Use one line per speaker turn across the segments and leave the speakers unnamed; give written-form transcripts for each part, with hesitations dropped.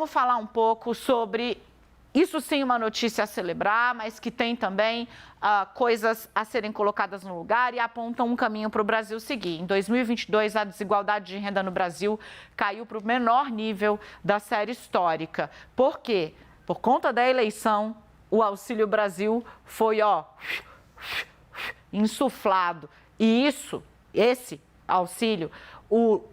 vamos falar um pouco sobre, isso sim, uma notícia a celebrar, mas que tem também coisas a serem colocadas no lugar e apontam um caminho para o Brasil seguir. Em 2022, a desigualdade de renda no Brasil caiu para o menor nível da série histórica. Por quê? Por conta da eleição, o Auxílio Brasil foi, insuflado. E esse auxílio,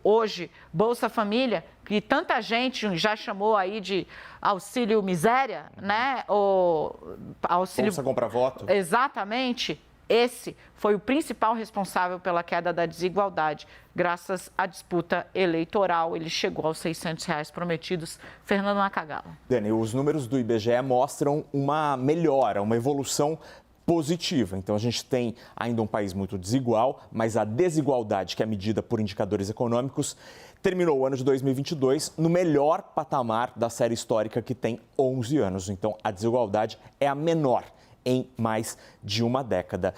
hoje, Bolsa Família, que tanta gente já chamou aí de auxílio miséria, né? Ou auxílio...
Bolsa compra voto.
Exatamente. Esse foi o principal responsável pela queda da desigualdade. Graças à disputa eleitoral, ele chegou aos R$600 prometidos. Fernando Nakagala.
Dani, os números do IBGE mostram uma melhora, uma evolução positiva. Então, a gente tem ainda um país muito desigual, mas a desigualdade, que é medida por indicadores econômicos, terminou o ano de 2022 no melhor patamar da série histórica, que tem 11 anos. Então, a desigualdade é a menor em mais de uma década.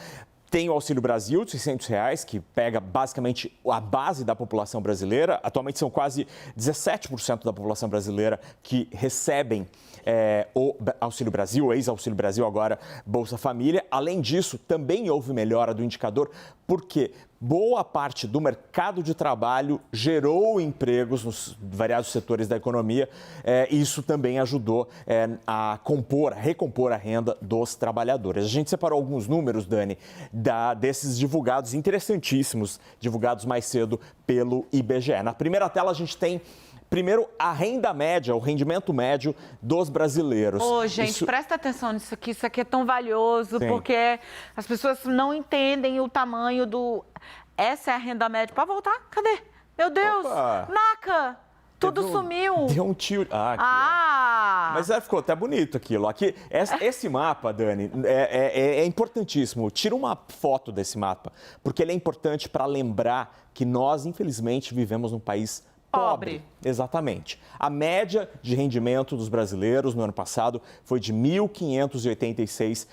Tem o Auxílio Brasil de R$600, que pega basicamente a base da população brasileira. Atualmente são quase 17% da população brasileira que recebem o Auxílio Brasil, ex-Auxílio Brasil, agora Bolsa Família. Além disso, também houve melhora do indicador, porque boa parte do mercado de trabalho gerou empregos nos variados setores da economia. Isso também ajudou a recompor a renda dos trabalhadores. A gente separou alguns números, Dani, desses divulgados interessantíssimos, divulgados mais cedo pelo IBGE. Na primeira tela, a gente tem primeiro a renda média, o rendimento médio dos brasileiros.
Gente, presta atenção nisso aqui. Isso aqui é tão valioso,
Sim.
porque as pessoas não entendem o tamanho do... Essa é a renda média. Pode voltar? Cadê? Meu Deus!
Opa.
Naka! Tudo sumiu.
Deu um tiro. Mas ficou até bonito aquilo. Esse mapa, Dani, é importantíssimo. Tira uma foto desse mapa, porque ele é importante para lembrar que nós, infelizmente, vivemos num país pobre. Exatamente. A média de rendimento dos brasileiros no ano passado foi de R$ 1.586.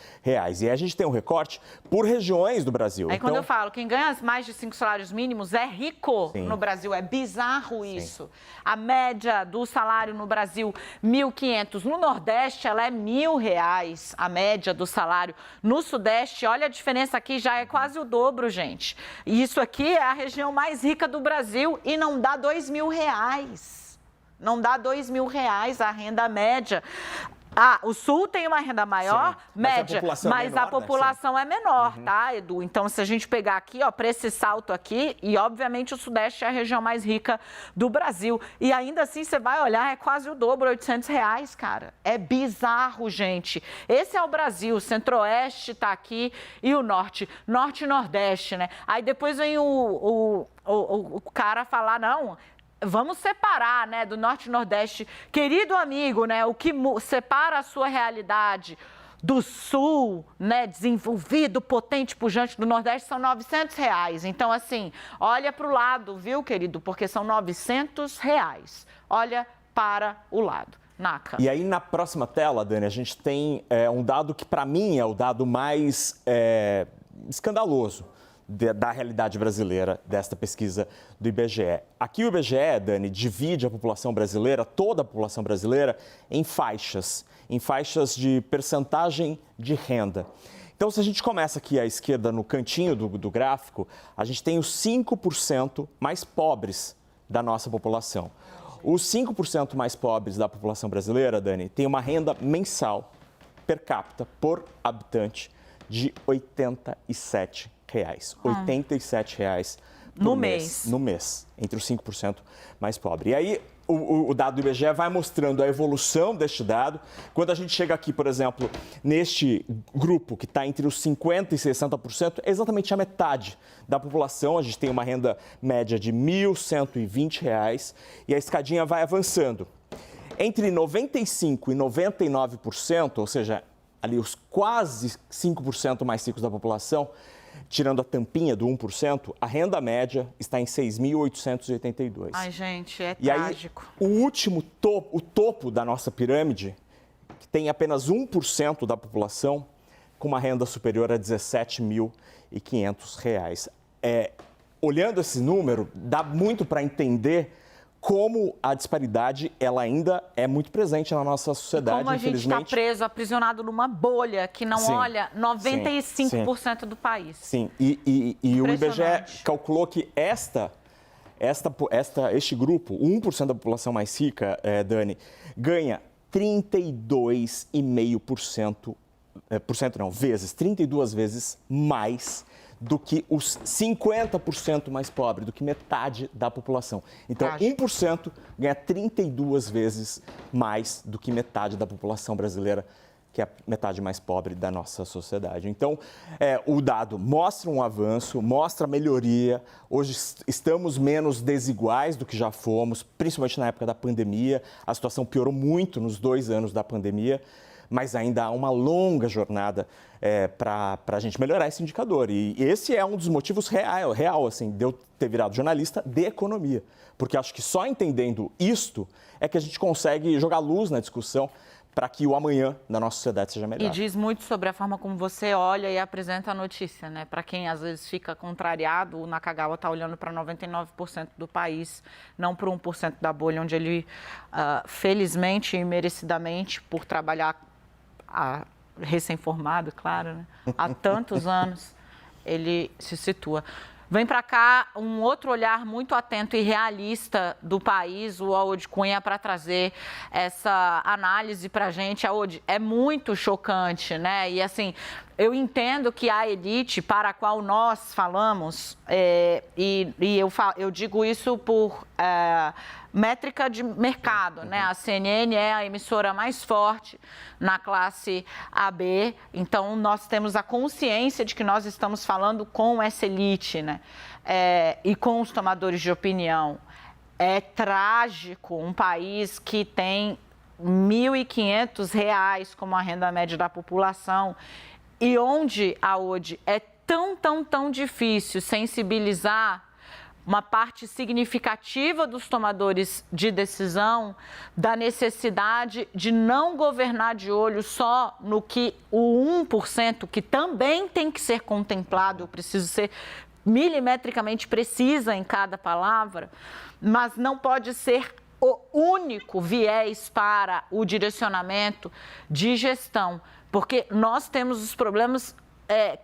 E a gente tem um recorte por regiões do Brasil.
Aí quando eu falo, quem ganha mais de 5 salários mínimos é rico.
Sim.
No Brasil. É bizarro isso. Sim. A média do salário no Brasil, R$ 1.500. No Nordeste, ela é R$ 1.000, a média do salário. No Sudeste, olha a diferença aqui, já é quase o dobro, gente. E isso aqui é a região mais rica do Brasil e não dá R$ 2.000. Não dá R$ 2.000 a renda média. O Sul tem uma renda maior, média, mas a população é menor, tá, Edu? Então, se a gente pegar aqui, para esse salto aqui, e obviamente o Sudeste é a região mais rica do Brasil. E ainda assim, você vai olhar, é quase o dobro, R$ 800, cara. É bizarro, gente. Esse é o Brasil, o Centro-Oeste tá aqui e o Norte. Norte e Nordeste, né? Aí depois vem o cara falar, não... Vamos separar, né, do Norte e Nordeste. Querido amigo, né, o que separa a sua realidade do Sul, né, desenvolvido, potente, pujante do Nordeste, são R$ 900. Então, assim, olha para o lado, viu, querido? Porque são R$ 900. Olha para o lado. Naka.
E aí, na próxima tela, Dani, a gente tem um dado que, para mim, é o dado mais escandaloso da realidade brasileira, desta pesquisa do IBGE. Aqui o IBGE, Dani, divide a população brasileira, toda a população brasileira, em faixas de percentagem de renda. Então, se a gente começa aqui à esquerda, no cantinho do gráfico, a gente tem os 5% mais pobres da nossa população. Os 5% mais pobres da população brasileira, Dani, tem uma renda mensal per capita, por habitante, de R$ 87. R$ 87
no mês.
No mês, entre os 5% mais pobres. E aí, o dado do IBGE vai mostrando a evolução deste dado. Quando a gente chega aqui, por exemplo, neste grupo que está entre os 50% e 60%, é exatamente a metade da população. A gente tem uma renda média de R$ 1.120 e a escadinha vai avançando. Entre 95% e 99%, ou seja, ali os quase 5% mais ricos da população, tirando a tampinha do 1%, a renda média está em 6.882.
Ai, gente, é
trágico. E aí, o topo da nossa pirâmide, que tem apenas 1% da população, com uma renda superior a R$ 17.500. Olhando esse número, dá muito para entender como a disparidade ela ainda é muito presente na nossa sociedade,
como a gente está preso, aprisionado numa bolha que não olha 95% do país.
Sim, e o IBGE calculou que este grupo, 1% da população mais rica, Dani, ganha 32,5%, vezes, 32 vezes mais do que os 50% mais pobres, do que metade da população. Então, 1% ganha 32 vezes mais do que metade da população brasileira, que é a metade mais pobre da nossa sociedade. Então, o dado mostra um avanço, mostra melhoria. Hoje estamos menos desiguais do que já fomos, principalmente na época da pandemia. A situação piorou muito nos 2 anos da pandemia, mas ainda há uma longa jornada para a gente melhorar esse indicador. E esse é um dos motivos real assim, de eu ter virado jornalista de economia. Porque acho que só entendendo isto é que a gente consegue jogar luz na discussão para que o amanhã da nossa sociedade seja melhor.
E diz muito sobre a forma como você olha e apresenta a notícia, né? Para quem às vezes fica contrariado, o Nakagawa está olhando para 99% do país, não para 1% da bolha, onde ele, felizmente e merecidamente, por trabalhar recém-formado, claro, né? Há tantos anos, ele se situa. Vem para cá um outro olhar muito atento e realista do país, o Aod Cunha, para trazer essa análise para a gente. Aod, é muito chocante, né? E assim, eu entendo que a elite para a qual nós falamos, eu digo isso por métrica de mercado, né? A CNN é a emissora mais forte na classe AB, então nós temos a consciência de que nós estamos falando com essa elite, né? E com os tomadores de opinião. É trágico um país que tem R$ 1.500 como a renda média da população e onde, Aod, é tão difícil sensibilizar uma parte significativa dos tomadores de decisão da necessidade de não governar de olho só no que o 1%, que também tem que ser contemplado, eu preciso ser milimetricamente precisa em cada palavra, mas não pode ser o único viés para o direcionamento de gestão, porque nós temos os problemas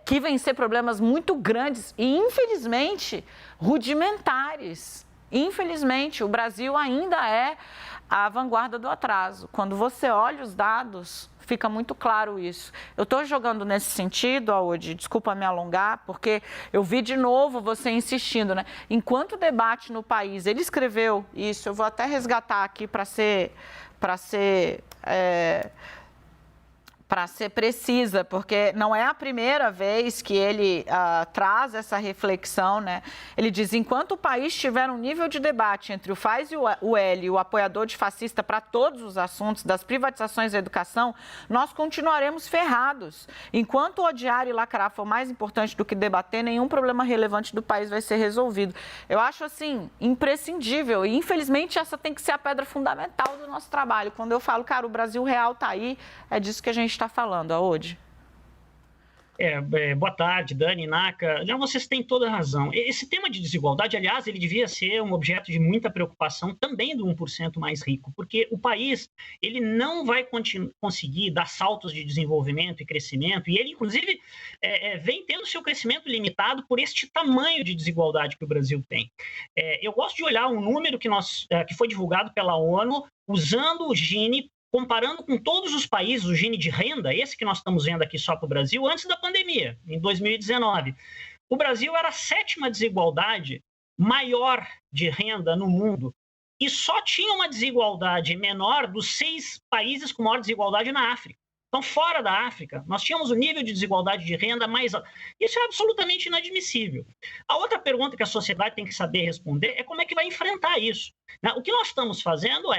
que vêm ser problemas muito grandes e, infelizmente, rudimentares. Infelizmente, o Brasil ainda é a vanguarda do atraso. Quando você olha os dados, fica muito claro isso. Eu estou jogando nesse sentido, Aod, desculpa me alongar, porque eu vi de novo você insistindo, né? Enquanto o debate no país, ele escreveu isso, eu vou até resgatar aqui para ser precisa, porque não é a primeira vez que ele traz essa reflexão, né? Ele diz, enquanto o país tiver um nível de debate entre o faz e o L, o apoiador de fascista para todos os assuntos, das privatizações da educação, nós continuaremos ferrados. Enquanto odiar e lacrar for mais importante do que debater, nenhum problema relevante do país vai ser resolvido. Eu acho, assim, imprescindível e, infelizmente, essa tem que ser a pedra fundamental do nosso trabalho. Quando eu falo, cara, o Brasil real está aí, é disso que a gente está falando, Aod.
Boa tarde, Dani, Naka. Não, vocês têm toda a razão. Esse tema de desigualdade, aliás, ele devia ser um objeto de muita preocupação também do 1% mais rico, porque o país ele não vai conseguir dar saltos de desenvolvimento e crescimento, e ele, inclusive, vem tendo seu crescimento limitado por este tamanho de desigualdade que o Brasil tem. Eu gosto de olhar um número que foi divulgado pela ONU, usando o Gini, comparando com todos os países, o Gini de renda, esse que nós estamos vendo aqui só para o Brasil, antes da pandemia, em 2019. O Brasil era a 7ª desigualdade maior de renda no mundo e só tinha uma desigualdade menor dos 6 países com maior desigualdade na África. Então, fora da África, nós tínhamos o nível de desigualdade de renda mais alto. Isso é absolutamente inadmissível. A outra pergunta que a sociedade tem que saber responder é como é que vai enfrentar isso. O que nós estamos fazendo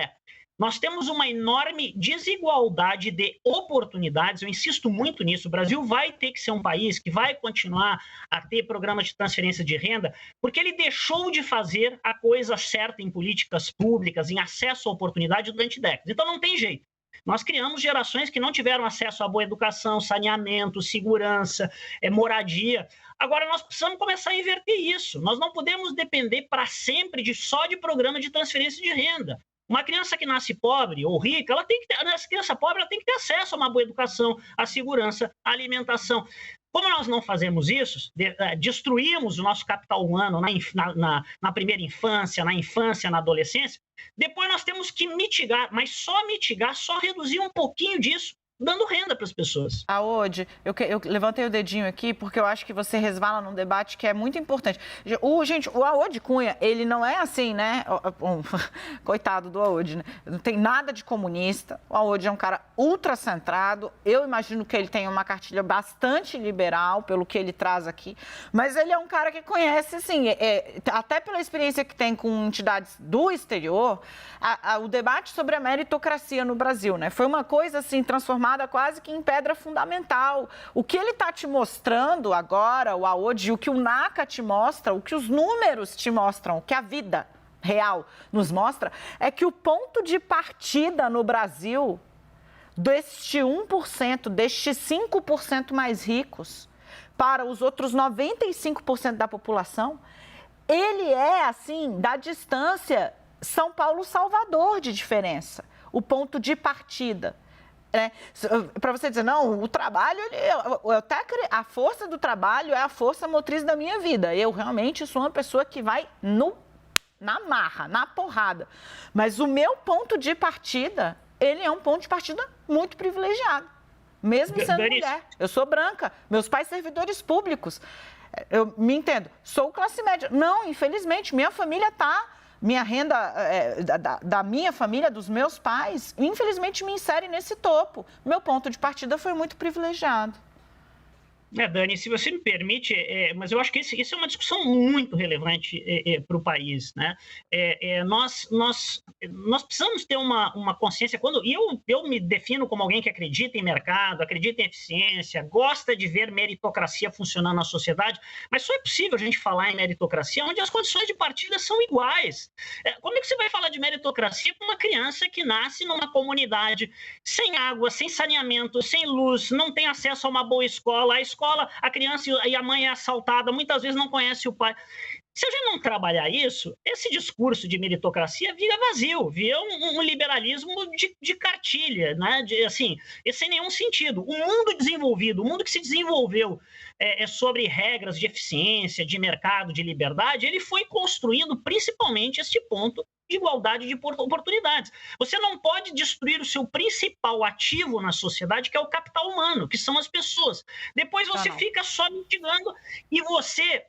nós temos uma enorme desigualdade de oportunidades, eu insisto muito nisso, o Brasil vai ter que ser um país que vai continuar a ter programas de transferência de renda, porque ele deixou de fazer a coisa certa em políticas públicas, em acesso à oportunidade durante décadas. Então não tem jeito. Nós criamos gerações que não tiveram acesso a boa educação, saneamento, segurança, moradia. Agora, nós precisamos começar a inverter isso. Nós não podemos depender para sempre só de programa de transferência de renda. Uma criança que nasce pobre ou rica, essa criança pobre ela tem que ter acesso a uma boa educação, a segurança, a alimentação. Como nós não fazemos isso, destruímos o nosso capital humano na primeira infância, na adolescência, depois nós temos que mitigar, mas só mitigar, só reduzir um pouquinho disso, dando renda para as pessoas.
Aode, eu levantei o dedinho aqui porque eu acho que você resvala num debate que é muito importante. O Aode Cunha, ele não é assim, né? Coitado do Aode, né? Não tem nada de comunista. O Aode é um cara ultracentrado. Eu imagino que ele tem uma cartilha bastante liberal, pelo que ele traz aqui. Mas ele é um cara que conhece, assim, até pela experiência que tem com entidades do exterior, o debate sobre a meritocracia no Brasil, né? Foi uma coisa, assim, transformada quase que em pedra fundamental. O que ele está te mostrando agora, o Aode, o que o NACA te mostra, o que os números te mostram, o que a vida real nos mostra, é que o ponto de partida no Brasil deste 1%, destes 5% mais ricos, para os outros 95% da população, ele é, assim, da distância São Paulo-Salvador de diferença. O ponto de partida. Para você dizer, não, o trabalho, a força do trabalho é a força motriz da minha vida. Eu realmente sou uma pessoa que vai na marra, na porrada. Mas o meu ponto de partida, ele é um ponto de partida muito privilegiado. Mesmo sendo mulher. Eu sou branca, meus pais servidores públicos. Eu me entendo, sou classe média. Não, infelizmente, minha família está... Minha renda, da minha família, dos meus pais, infelizmente me insere nesse topo. Meu ponto de partida foi muito privilegiado.
Dani, se você me permite, mas eu acho que isso é uma discussão muito relevante para o país, né? Nós precisamos ter uma consciência, e eu me defino como alguém que acredita em mercado, acredita em eficiência, gosta de ver meritocracia funcionando na sociedade, mas só é possível a gente falar em meritocracia onde as condições de partida são iguais. Como é que você vai falar de meritocracia com uma criança que nasce numa comunidade sem água, sem saneamento, sem luz, não tem acesso a uma boa escola, a criança e a mãe é assaltada, muitas vezes não conhece o pai. Se a gente não trabalhar isso, esse discurso de meritocracia vira vazio, vira um liberalismo de cartilha, né? Sem nenhum sentido. O mundo desenvolvido, o mundo que se desenvolveu sobre regras de eficiência, de mercado, de liberdade, ele foi construindo principalmente este ponto de igualdade de oportunidades. Você não pode destruir o seu principal ativo na sociedade, que é o capital humano, que são as pessoas. Depois você fica só mitigando e você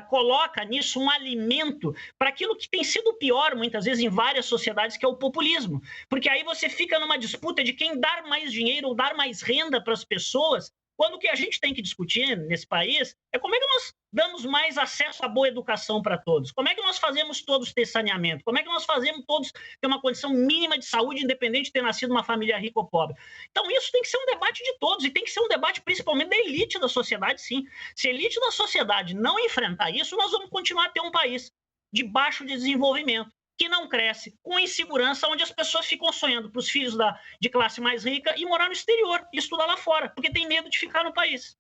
coloca nisso um alimento para aquilo que tem sido pior, muitas vezes, em várias sociedades, que é o populismo. Porque aí você fica numa disputa de quem dar mais dinheiro ou dar mais renda para as pessoas, quando o que a gente tem que discutir nesse país é como é que nós damos mais acesso à boa educação para todos, como é que nós fazemos todos ter saneamento, como é que nós fazemos todos ter uma condição mínima de saúde, independente de ter nascido numa família rica ou pobre. Então isso tem que ser um debate de todos e tem que ser um debate principalmente da elite da sociedade, sim. Se a elite da sociedade não enfrentar isso, nós vamos continuar a ter um país de baixo desenvolvimento, que não cresce, com insegurança, onde as pessoas ficam sonhando para os filhos de classe mais rica e morar no exterior e estudar lá fora, porque tem medo de ficar no país.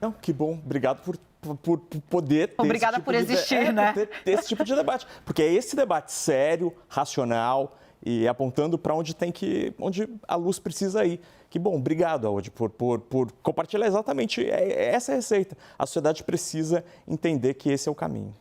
Não, que bom. Obrigado por poder ter
Obrigada por existir, né?
Ter esse tipo de debate. Porque é esse debate sério, racional e apontando para onde a luz precisa ir. Que bom, obrigado, Aode, por compartilhar exatamente essa receita. A sociedade precisa entender que esse é o caminho.